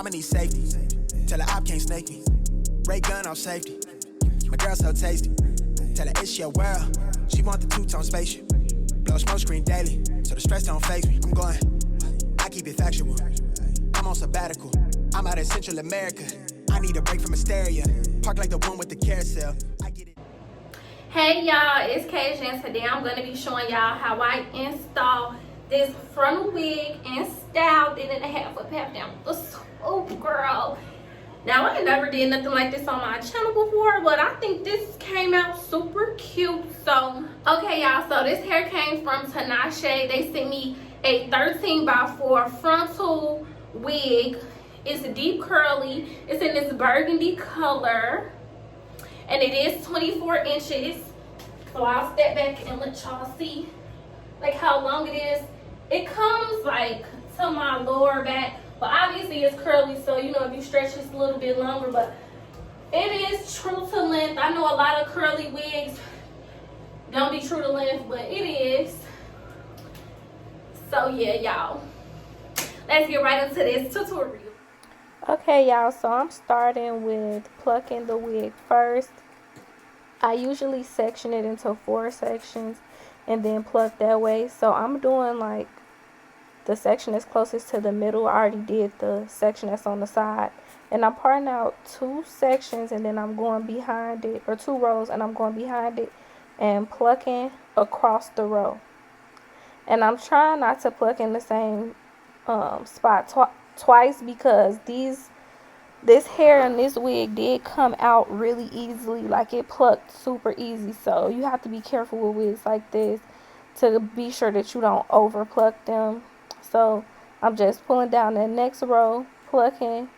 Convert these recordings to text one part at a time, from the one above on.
I'ma need safety. Tell her I can't snake me. Ray gun on safety. My girl so tasty. Tell her it's your world. She want the two-tone spaceship. Blow smoke screen daily, so the stress don't faze me. I'm going, I keep it factual. I'm on sabbatical. I'm out in Central America. I need a break from hysteria. Park like the one with the carousel. I get it. Hey y'all, it's Kasia, and today I'm going to be showing y'all how I install this frontal wig and styled it in a half up, half down. Oh girl. Now I never did nothing like this on my channel before, but I think this came out super cute. So, okay y'all, so this hair came from Tinashe. They sent me a 13x4 frontal wig. It's deep curly. It's in this burgundy color. And it is 24 inches. So I'll step back and let y'all see like how long it is. It comes like to my lower back. But obviously it's curly, so you know if you stretch this a little bit longer, but it is true to length. I know a lot of curly wigs don't be true to length, but it is. So yeah, y'all. Let's get right into this tutorial. Okay, y'all, so I'm starting with plucking the wig first. I usually section it into 4 sections and then pluck that way. So I'm doing like the section that's closest to the middle. I already did the section that's on the side. And I'm parting out 2 sections and then I'm going behind it, or 2 rows, and I'm going behind it and plucking across the row. And I'm trying not to pluck in the same spot twice because this hair in this wig did come out really easily. Like it plucked super easy. So you have to be careful with wigs like this to be sure that you don't over pluck them. So I'm just pulling down the next row, plucking,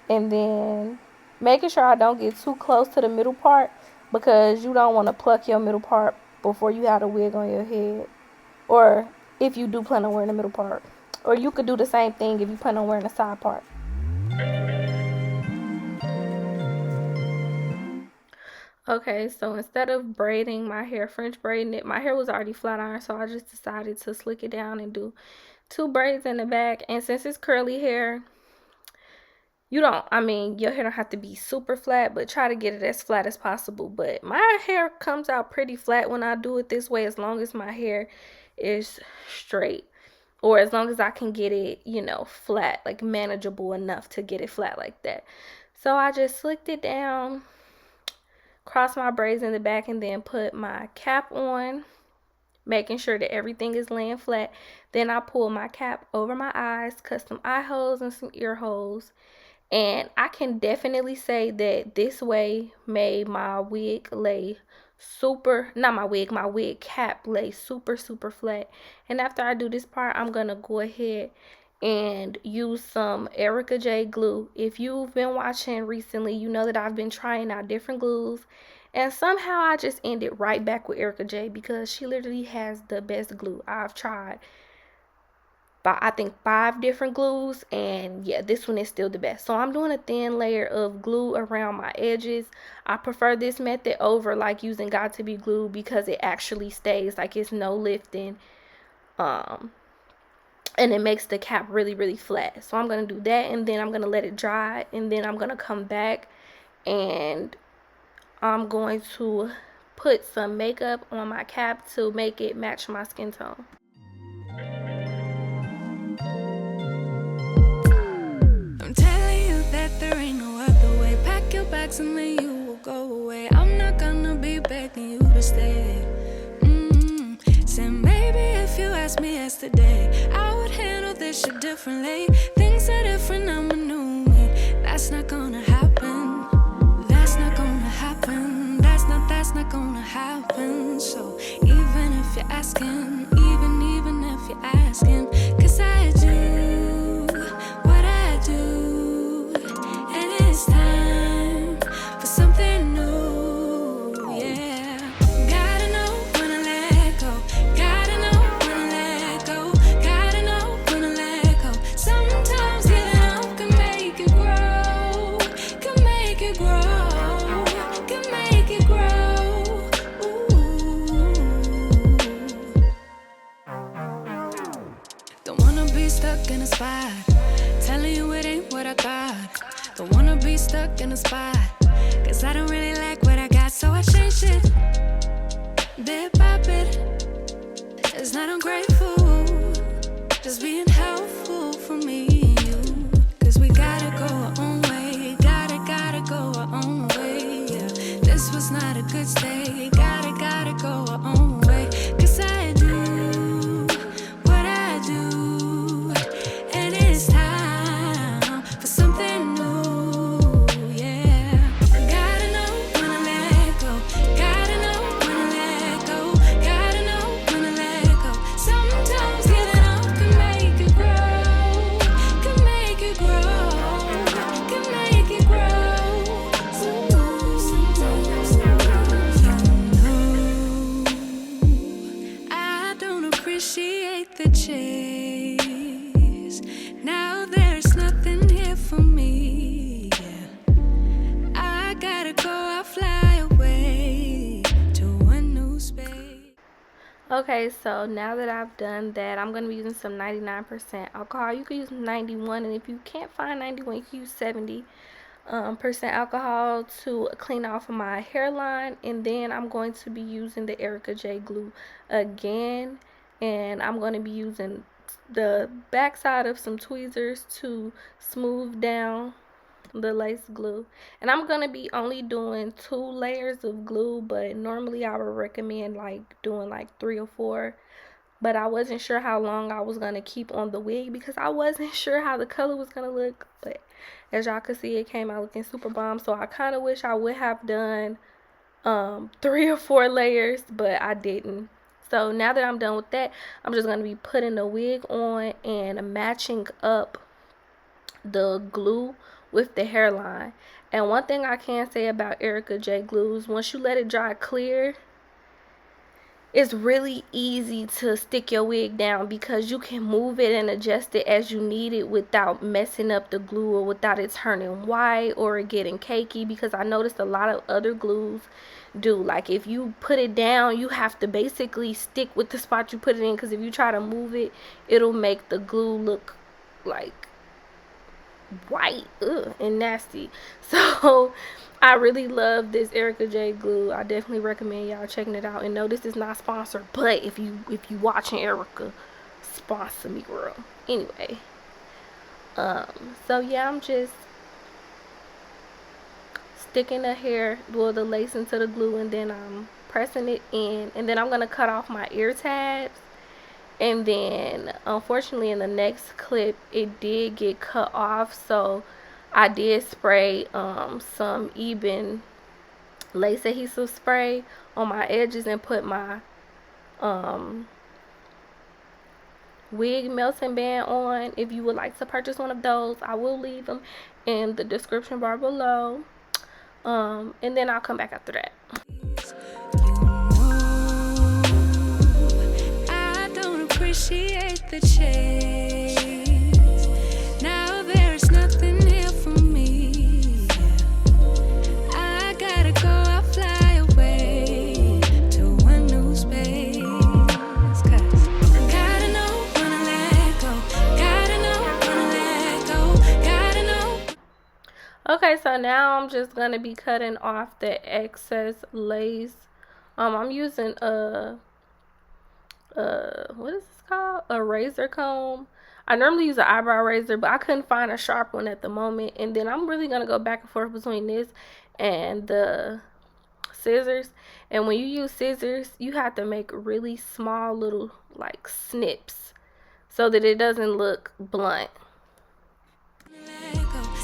and then making sure I don't get too close to the middle part, because you don't want to pluck your middle part before you have a wig on your head, or if you do plan on wearing the middle part. Or you could do the same thing if you plan on wearing the side part. Okay, so instead of braiding my hair, French braiding it, my hair was already flat iron, so I just decided to slick it down and do 2 braids in the back. And since it's curly hair, your hair don't have to be super flat, but try to get it as flat as possible. But my hair comes out pretty flat when I do it this way, as long as my hair is straight, or as long as I can get it, you know, flat, like manageable enough to get it flat like that. So I just slicked it down, cross my braids in the back, and then put my cap on, making sure that everything is laying flat. Then I pull my cap over my eyes, cut some eye holes and some ear holes. And I can definitely say that this way made my wig lay my wig cap lay super flat. And after I do this part, I'm gonna go ahead and use some Erica J glue. If you've been watching recently, you know that I've been trying out different glues, and somehow I just ended right back with Erica J because she literally has the best glue. I've tried I think 5 different glues, and yeah, this one is still the best. So I'm doing a thin layer of glue around my edges. I prefer this method over like using Got To Be glue because it actually stays, like it's no lifting, and it makes the cap really flat. So I'm gonna do that, and then I'm gonna let it dry, and then I'm gonna come back and I'm going to put some makeup on my cap to make it match my skin tone. I'm telling you that there ain't no other way. Pack your bags and then you will go away. I'm not gonna be begging you to stay. Said maybe if you asked me yesterday, I would handle this shit differently. Things are different, I'm a new me. That's not gonna happen. That's not gonna happen. That's not gonna happen. So even if you're asking, even if you're asking, 'cause I do what I do, and it's time for something new, yeah. Gotta know when to let go. Gotta know when to let go. Gotta know when to let go. Sometimes giving up can make it grow. Can make it grow. Can make it grow. Ooh. stuck in a spot. Cause I don't really like what I got, so I changed it. Bit by bit. It's not ungrateful, just being helpful for me and you. Cause we gotta go our own way. Gotta go our own way, yeah. This was not a good stay. Gotta go our own way. Cause I do what I do, and it's time for something new, yeah. Gotta know when to let go. Gotta know when to let go. Gotta know when to let go. Sometimes giving up can make you grow. Can make you grow. Can make you grow. I don't appreciate the chase. Now there's nothing here for me. Yeah. I gotta go, I fly away to a new space. Okay, so now that I've done that, I'm going to be using some 99% alcohol. You can use 91, and if you can't find 91, you can use 70% alcohol to clean off my hairline. And then I'm going to be using the Erica J glue again, and I'm going to be using the backside of some tweezers to smooth down the lace glue. And I'm gonna be only doing 2 layers of glue, but normally I would recommend like doing like 3 or 4. But I wasn't sure how long I was gonna keep on the wig because I wasn't sure how the color was gonna look. But as y'all can see, it came out looking super bomb. So I kind of wish I would have done 3 or 4 layers, but I didn't. So now that I'm done with that, I'm just gonna be putting the wig on and matching up the glue with the hairline. And one thing I can say about Erica J glues, once you let it dry clear, it's really easy to stick your wig down because you can move it and adjust it as you need it without messing up the glue or without it turning white or it getting cakey. Because I noticed a lot of other glues do, like if you put it down, you have to basically stick with the spot you put it in, because if you try to move it, it'll make the glue look like white and nasty. So I really love this Erica J glue. I definitely recommend y'all checking it out. And no, this is not sponsored, but if you watching Erica, sponsor me, girl. Anyway, so yeah, I'm just sticking the lace into the glue, and then I'm pressing it in, and then I'm gonna cut off my ear tabs. And then unfortunately in the next clip it did get cut off, so I did spray some Eben lace adhesive spray on my edges and put my wig melting band on. If you would like to purchase one of those, I will leave them in the description bar below, and then I'll come back after that. Appreciate the chase. Now there's nothing here for me. I gotta go, I fly away to a new space. Cause gotta know when to let go. Gotta know when to let go. Gotta know. Okay, so now I'm just gonna be cutting off the excess lace. I'm using what is this called? A razor comb. I normally use an eyebrow razor, but I couldn't find a sharp one at the moment. And then I'm really gonna go back and forth between this and the scissors. And when you use scissors, you have to make really small little like snips so that it doesn't look blunt.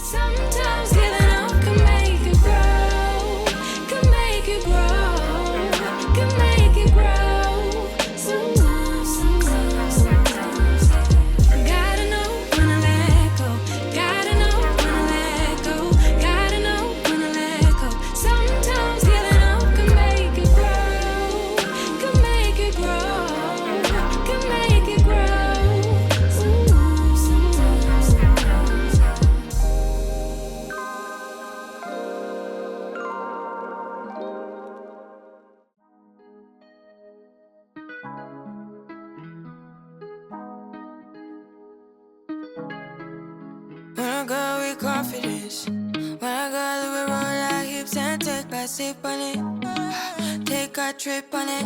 Sometimes giving up can make you grow. Can make you grow. Can make you grow. When I go with confidence, When I got the roll our hips and take a sip on it. Take a trip on it.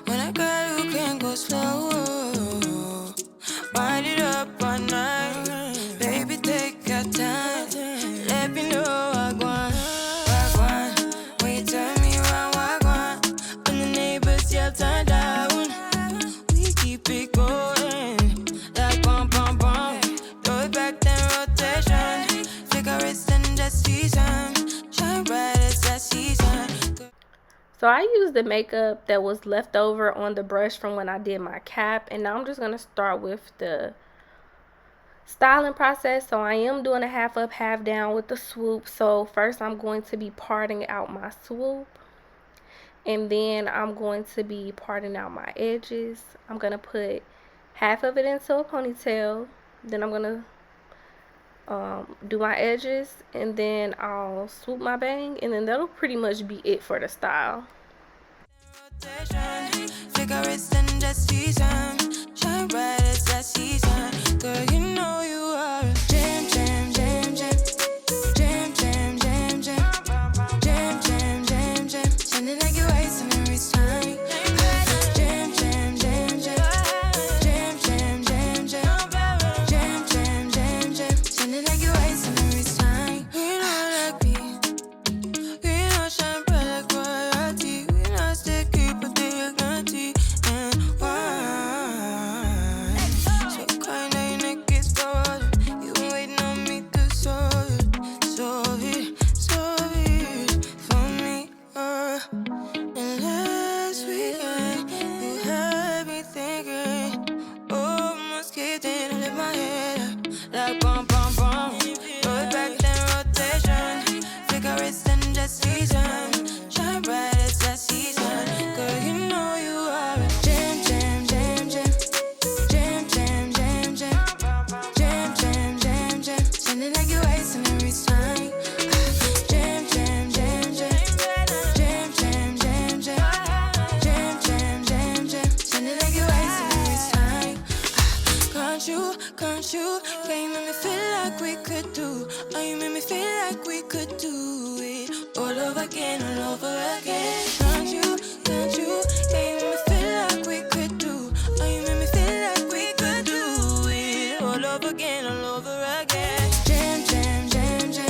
When I got you can go slow. Wind it up all night. Baby, take your time. Let me know I want. When you turn me around, I want. When the neighbors yell turn down, we keep it going. Like bum bum bum. Throw it back then rotation. Figure it's in the season. Shine bright as that season. So I used the makeup that was left over on the brush from when I did my cap, and now I'm just going to start with the styling process. So I am doing a half up, half down with the swoop. So first I'm going to be parting out my swoop, and then I'm going to be parting out my edges. I'm going to put half of it into a ponytail, then I'm going to do my edges, and then I'll swoop my bang, and then that'll pretty much be it for the style. Figure it's in the season. Shine bright as that season. Girl, you know you are a jam, jam, jam, jam. Jam, jam, jam, jam. Jam, jam, jam, jam. Sounding like you're wasting every time. Jam, jam, jam, jam. Jam, jam, jam, jam. Jam, jam, jam, jam. Sounding like you're wasting every time. We know like me. We know shine bright like royalty. We know stick keep a dignity and wine. So kind of your neck is started. You been waiting on me to solve it for me. And last weekend you had me thinking, oh, must get in and lift my head up like bum bum bum. Throw it back then rotation. Figure it's in the season. Shine bright as that season. Girl, you know you are a jam, jam, jam, jam. Jam, jam, jam, jam. Jam, jam, jam, jam. Sounding like you're wasting every time. Jam, jam, jam, jam. Jam, jam, jam, jam. Jam, jam, jam, jam. Sounding like you're wasting every time. Can't you? Can you make me feel like we could do? Oh, you make me feel like we could do it all over again, all over again. Can't you? Can you make me feel like we could do? Oh, you make me feel like we could do it all over again, all over again. Jam, jam, jam, jam.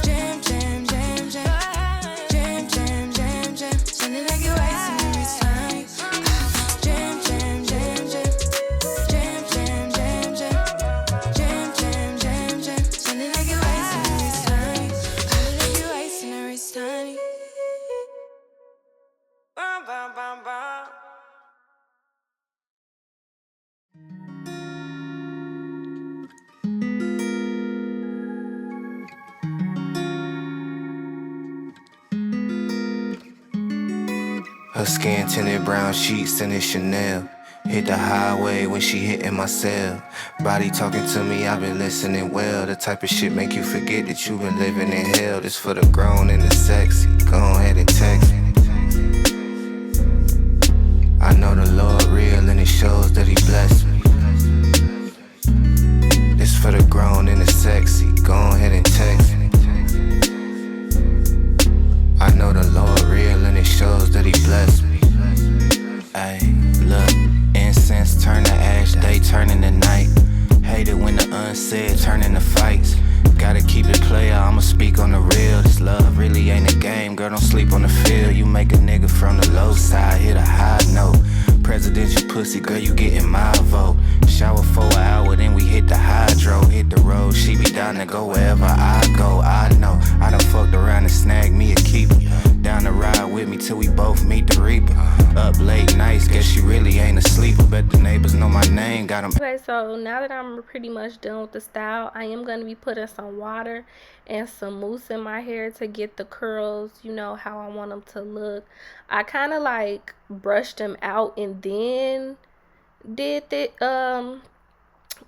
Jam, jam, jam, jam. Jam, jam, jam, jam. Sounding like you're wasting every time. Jam, jam, jam, jam. Jam, jam, jam, jam. Jam, jam, jam, jam. Sounding like you're wasting every time. Sounding like you're wasting every time. Bum, bum, bum, bum. Her skin tinted brown sheets and it's Chanel. Hit the highway when she hitting my cell. Body talking to me, I've been listening well. The type of shit make you forget that you've been living in hell. This for the grown and the sexy. Go ahead and text. I know the Lord real and it shows that he blessed me. This for the grown and the sexy. Go ahead and text. I know the Lord real and it shows that he blessed me. Ayy, look, incense turn to ash, day turning to night. Hate it when the unsaid turn into fights. Gotta keep it player, I'ma speak on the real. This love really ain't a game, girl, don't sleep on the field. You make a nigga from the low side hit a high note. Presidential pussy, girl, you getting my vote. Shower for an hour, then we hit the hydro. Hit the road, she be down to go wherever I go. I know, I done fucked around and snagged me a keeper. Down the ride with me till we both meet the reaper. Up late nights, guess she really ain't a sleeper. Bet the neighbors know my name, got them. Okay, so now that I'm pretty much done with the style, I am going to be putting some water and some mousse in my hair to get the curls, you know, how I want them to look. I kind of like brushed them out and then did the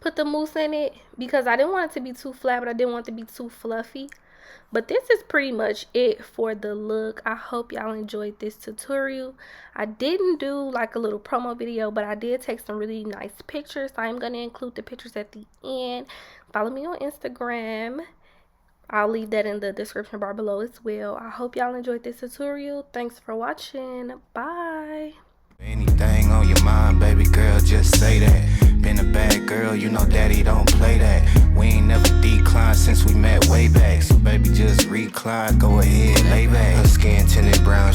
put the mousse in it because I didn't want it to be too flat, but I didn't want it to be too fluffy. But this is pretty much it for the look. I hope y'all enjoyed this tutorial. I didn't do like a little promo video, but I did take some really nice pictures. So I'm going to include the pictures at the end. Follow me on Instagram I'll leave that in the description bar below as well. I hope y'all enjoyed this tutorial. Thanks for watching. Bye. Anything on your mind, baby girl, just say that. Been a bad girl, you know daddy don't play that. We ain't never declined since we met way back. So baby, just recline, go ahead, lay back. Her skin tinted brown,